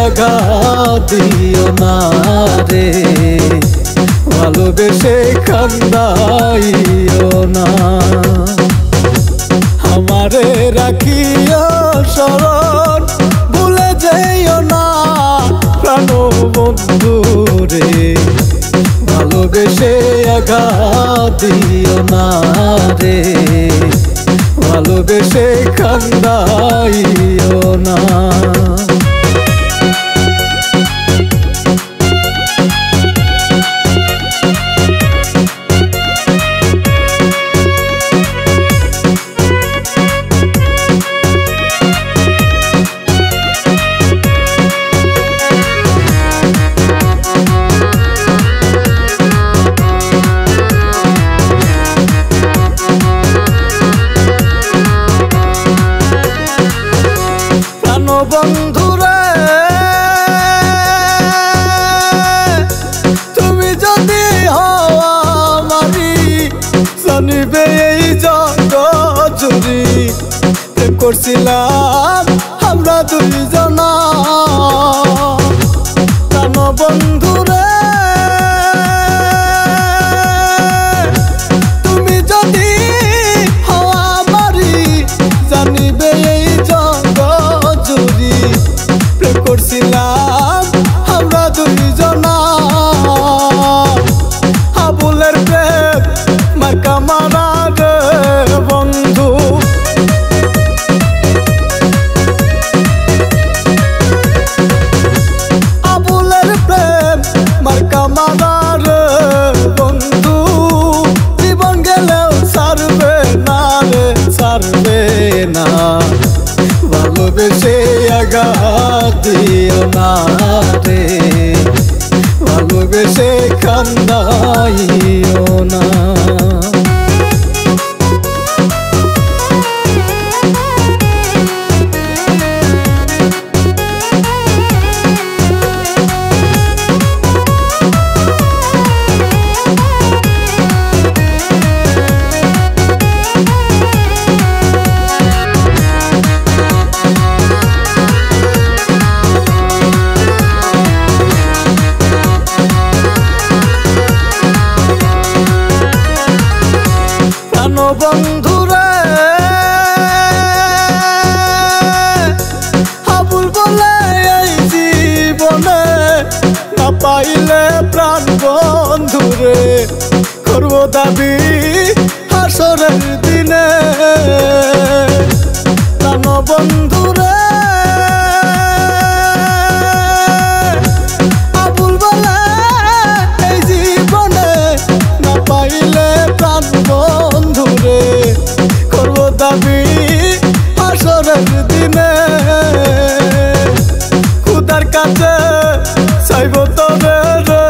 আঘাত দিও না রে, ভালোবেসে কান্দাইও না। আমারে রাখিও শরণ, ভুলে যেও না প্রাণ বন্ধু রে, ভালোবেসে আঘাত দিও না রে, ভালোবেসে কান্দাইও না। বন্ধুরে তুমি যদি হও আমারি, জানিবে এই জগৎ জুড়ি প্রেম করছিলাম আমরা দুইজনা। প্রাণ বন্ধুরে তুমি যদি হও আমারি, জানিবে এই জগৎ জুড়ি প্রেম করছিলাম আমরা দুইজনা। আবুলের প্রেম মার্কা মারা রে বন্ধু, আবুলের প্রেম মার্কা মারা রে বন্ধু। জীবন গেলেও ছাড়বে না রে, ছাড়বে না, ভালোবেসে আঘাত দিও না রে, ভালোবেসে কান্দাইও না। বন্ধুরে আবুল বলে এই জীবনে না পাইলে প্রাণ বন্ধুরে, করবো দাবি হাসরের দিনে। প্রাণ বন্ধুরে আবুল বলে এই জীবনে না পাইলে প্রাণ বন্ধুরে, করবো দাবি হাসরের দিনে। খুদার কাছে চাইব তবে রে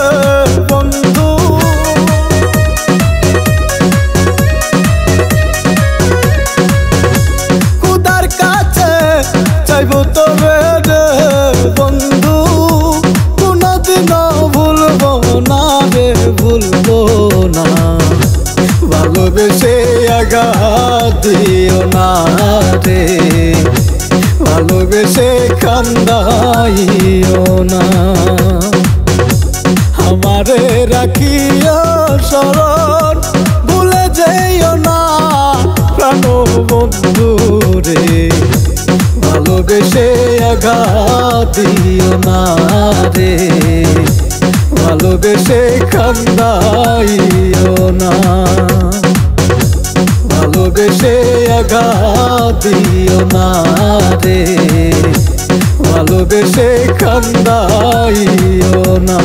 বন্ধু, খুদার কাছে চাইব তবে রে বন্ধু। কোনদিনও ভুলবো না রে, ভুলবো না, ভালোবেসে আঘাত দিও না রে, ভালোবেসে কান্দাইও না। আমারে রাখিও শরণ, ভুলে যেও না প্রাণ বন্ধু রে, ভালোবেসে আঘাত দিও না রে, ভালোবেসে কান্দাইও না, ভালোবেসে আঘাত দিও না রে, ভালোবেসে কান্দাইও না।